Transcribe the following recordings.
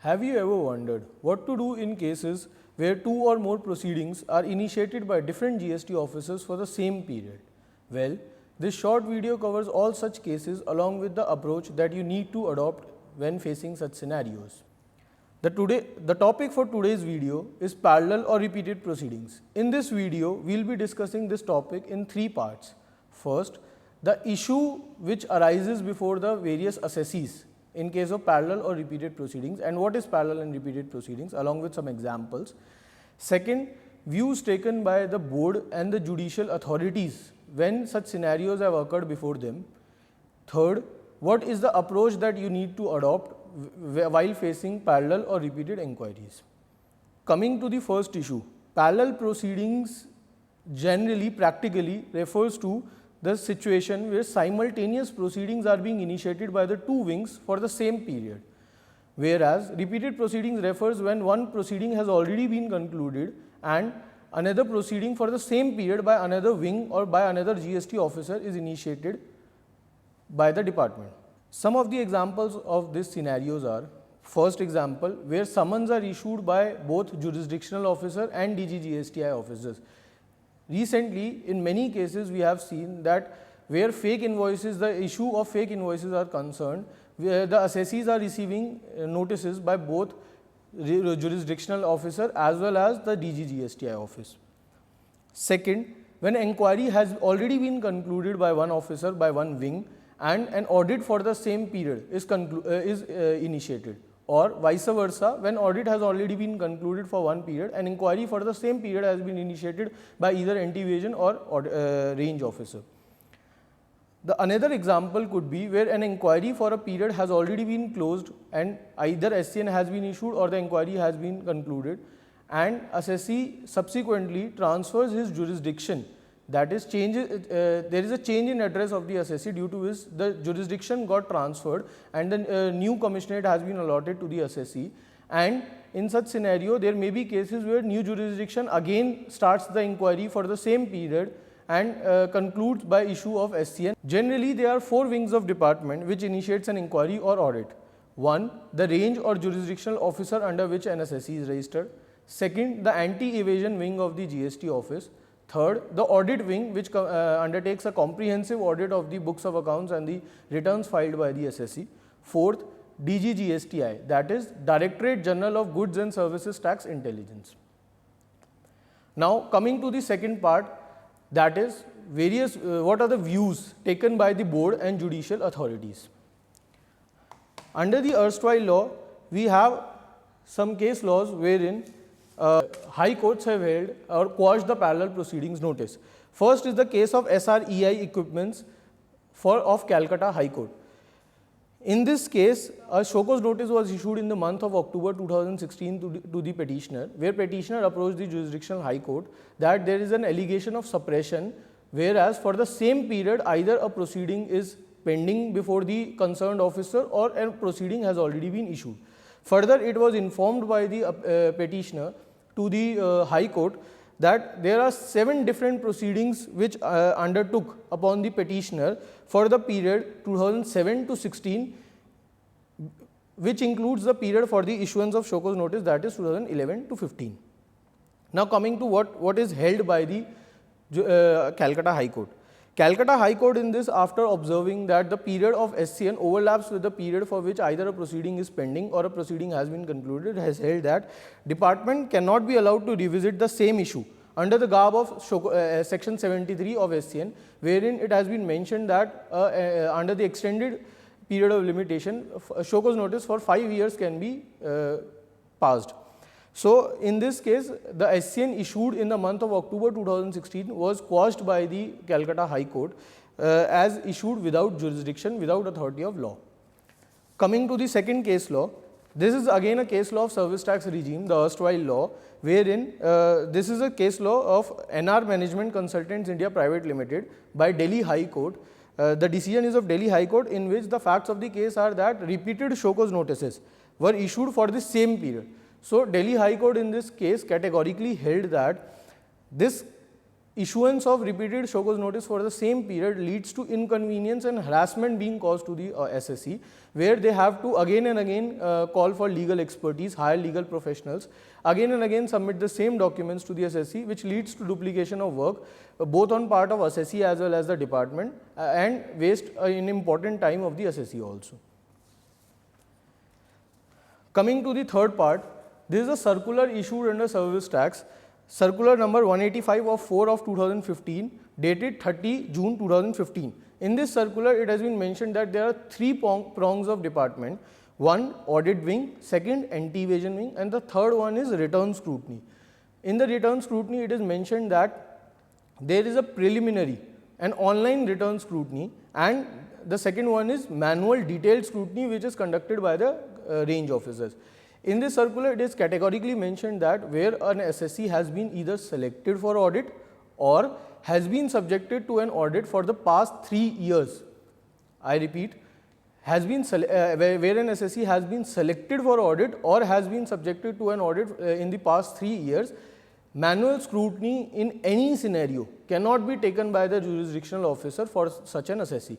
Have you ever wondered what to do in cases where two or more proceedings are initiated by different GST officers for the same period? Well, this short video covers all such cases along with the approach that you need to adopt when facing such scenarios. The topic for today's video is parallel or repeated proceedings. In this video, we will be discussing this topic in three parts. First, the issue which arises before the various assessees in case of parallel or repeated proceedings and what is parallel and repeated proceedings along with some examples. Second, views taken by the board and the judicial authorities when such scenarios have occurred before them. Third, what is the approach that you need to adopt while facing parallel or repeated inquiries. Coming to the first issue, parallel proceedings generally practically refers to the situation where simultaneous proceedings are being initiated by the two wings for the same period, whereas repeated proceedings refers when one proceeding has already been concluded and another proceeding for the same period by another wing or by another GST officer is initiated by the department. Some of the examples of these scenarios are: first example, where summons are issued by both jurisdictional officer and DGGSTI officers. Recently, in many cases, we have seen that where fake invoices, the issue of fake invoices are concerned, where the assessees are receiving notices by both jurisdictional officer as well as the DGGSTI office. Second, when inquiry has already been concluded by one officer, by one wing, and an audit for the same period is initiated, or vice versa, when audit has already been concluded for one period, an inquiry for the same period has been initiated by either anti-evasion or range officer. Another example could be where an inquiry for a period has already been closed and either SCN has been issued or the inquiry has been concluded, and assessee subsequently transfers his jurisdiction. That is, there is a change in address of the assessee due to which the jurisdiction got transferred and the new commissionerate has been allotted to the assessee. And in such scenario, there may be cases where new jurisdiction again starts the inquiry for the same period and concludes by issue of SCN. Generally, there are four wings of department which initiates an inquiry or audit. One, the range or jurisdictional officer under which an assessee is registered. Second, the anti-evasion wing of the GST office. Third, the audit wing which undertakes a comprehensive audit of the books of accounts and the returns filed by the assessee. Fourth, DGGSTI, that is Directorate General of Goods and Services Tax Intelligence. Now coming to the second part, that is what are the views taken by the board and judicial authorities. Under the erstwhile law, we have some case laws wherein high courts have held or quashed the parallel proceedings notice. First is the case of SREI Equipments of Calcutta High Court. In this case, a show cause notice was issued in the month of October 2016 to the petitioner, where petitioner approached the jurisdictional high court that there is an allegation of suppression, whereas for the same period either a proceeding is pending before the concerned officer or a proceeding has already been issued. Further, it was informed by the petitioner to the High Court that there are 7 different proceedings which undertook upon the petitioner for the period 2007 to 16, which includes the period for the issuance of show cause notice, that is 2011 to 15. Now coming to what is held by the Calcutta High Court. Calcutta High Court in this, after observing that the period of SCN overlaps with the period for which either a proceeding is pending or a proceeding has been concluded, has held that department cannot be allowed to revisit the same issue under the garb of section 73 of SCN, wherein it has been mentioned that under the extended period of limitation, show cause notice for 5 years can be passed. So in this case, the SCN issued in the month of October 2016 was quashed by the Calcutta High Court as issued without jurisdiction, without authority of law. Coming to the second case law, this is again a case law of service tax regime, the erstwhile law, wherein this is a case law of NR Management Consultants India Private Limited by Delhi High Court. The decision is of Delhi High Court, in which the facts of the case are that repeated show cause notices were issued for the same period. So Delhi High Court in this case categorically held that this issuance of repeated show cause notice for the same period leads to inconvenience and harassment being caused to the SSE, where they have to again and again call for legal expertise, hire legal professionals, again and again submit the same documents to the SSE, which leads to duplication of work both on part of SSE as well as the department, and waste in important time of the SSE also. Coming to the third part, this is a circular issued under service tax, circular number 185 of 4 of 2015, dated 30 June 2015. In this circular, it has been mentioned that there are three prongs of department. One, audit wing, second, anti-evasion wing, and the third one is return scrutiny. In the return scrutiny, it is mentioned that there is a preliminary, an online return scrutiny, and the second one is manual detailed scrutiny, which is conducted by the range officers. In this circular, it is categorically mentioned that where an SSE has been either selected for audit or has been subjected to an audit for the past 3 years. I repeat, has been where an SSE has been selected for audit or has been subjected to an audit in the past 3 years, manual scrutiny in any scenario cannot be taken by the jurisdictional officer for such an SSE.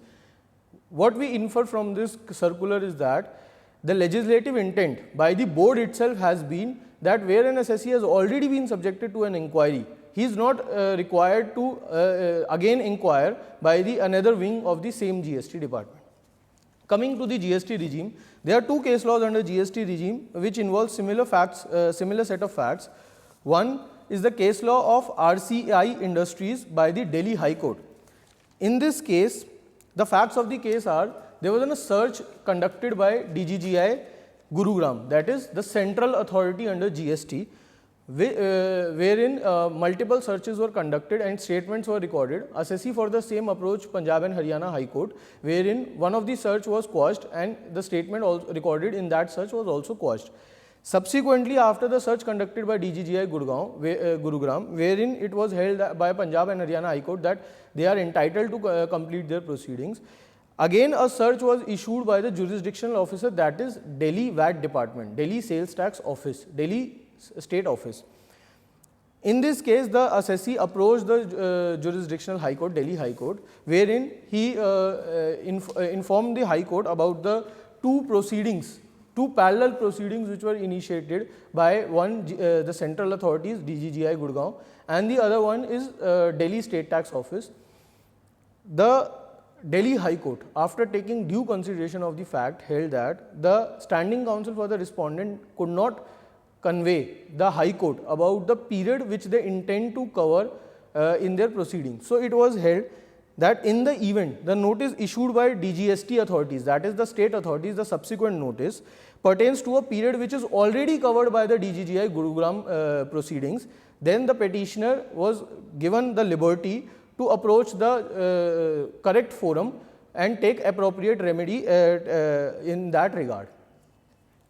What we infer from this circular is that the legislative intent by the board itself has been that where an SSE has already been subjected to an inquiry, he is not required to again inquire by the another wing of the same GST department. Coming to the GST regime, there are two case laws under GST regime which involve similar facts, similar set of facts. One is the case law of RCI Industries by the Delhi High Court. In this case, the facts of the case are, there was a search conducted by DGGI Gurugram, that is the central authority under GST, wherein multiple searches were conducted and statements were recorded. Assessee for the same approach Punjab and Haryana High Court, wherein one of the search was quashed and the statement also recorded in that search was also quashed. Subsequently, after the search conducted by DGGI Gurugram, wherein it was held by Punjab and Haryana High Court that they are entitled to complete their proceedings, again a search was issued by the jurisdictional officer, that is Delhi VAT Department, Delhi Sales Tax Office, Delhi State Office. In this case, the assessee approached the jurisdictional High Court, Delhi High Court, wherein he informed the High Court about the two parallel proceedings which were initiated by one the central authorities DGGI Gurgaon and the other one is Delhi State Tax Office. The Delhi High Court, after taking due consideration of the fact, held that the standing counsel for the respondent could not convey the High Court about the period which they intend to cover in their proceedings. So, it was held that in the event the notice issued by DGST authorities, that is the state authorities, the subsequent notice pertains to a period which is already covered by the DGGI Gurugram proceedings, then the petitioner was given the liberty to approach the correct forum and take appropriate remedy in that regard.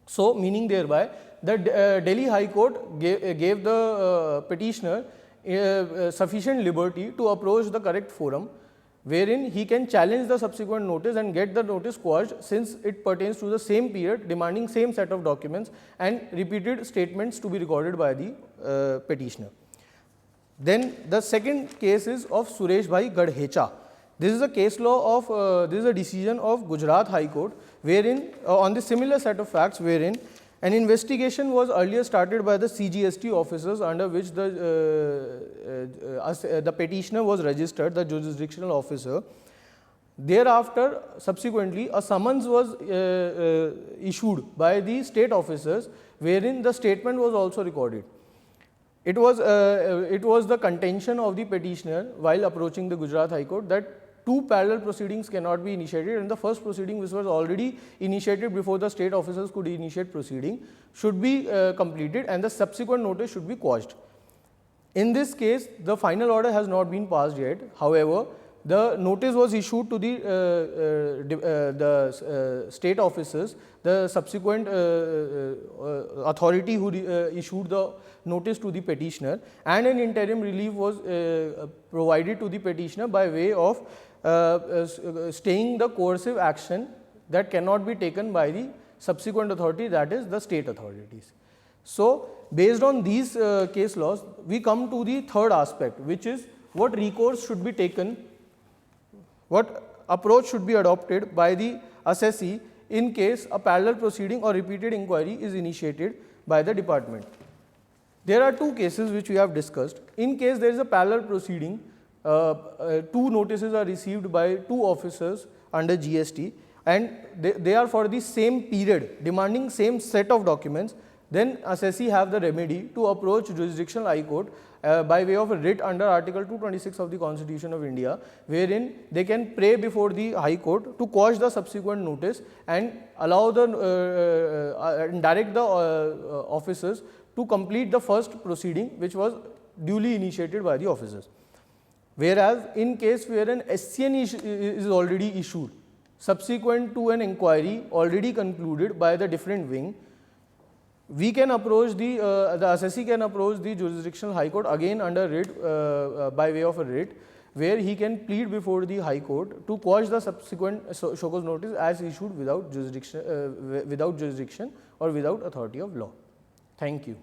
So, meaning thereby the Delhi High Court gave the petitioner sufficient liberty to approach the correct forum, wherein he can challenge the subsequent notice and get the notice quashed, since it pertains to the same period, demanding same set of documents and repeated statements to be recorded by the petitioner. Then the second case is of Suresh Bhai Gadhecha. This is a case law of, this is a decision of Gujarat High Court, wherein on the similar set of facts, wherein an investigation was earlier started by the CGST officers, under which the petitioner was registered, the jurisdictional officer. Thereafter, subsequently, a summons was issued by the state officers, wherein the statement was also recorded. It was the contention of the petitioner while approaching the Gujarat High Court that two parallel proceedings cannot be initiated, and the first proceeding, which was already initiated before the state officers could initiate proceeding, should be completed and the subsequent notice should be quashed. In this case, the final order has not been passed yet. However, the notice was issued to the state officers, the subsequent authority who issued the notice to the petitioner, and an interim relief was provided to the petitioner by way of staying the coercive action that cannot be taken by the subsequent authority, that is the state authorities. So, based on these case laws, we come to the third aspect, which is what recourse should be taken, what approach should be adopted by the assessee in case a parallel proceeding or repeated inquiry is initiated by the department. There are two cases which we have discussed. In case there is a parallel proceeding, two notices are received by two officers under GST and they are for the same period, demanding same set of documents, then assessee have the remedy to approach jurisdictional high court by way of a writ under Article 226 of the Constitution of India, wherein they can pray before the High Court to quash the subsequent notice and allow the direct the officers to complete the first proceeding which was duly initiated by the officers. Whereas in case where an SCN is already issued subsequent to an inquiry already concluded by the different wing, we can approach the assessee can approach the jurisdictional high court again under writ by way of a writ, where he can plead before the high court to quash the subsequent show cause notice as issued without jurisdiction or without authority of law. Thank you.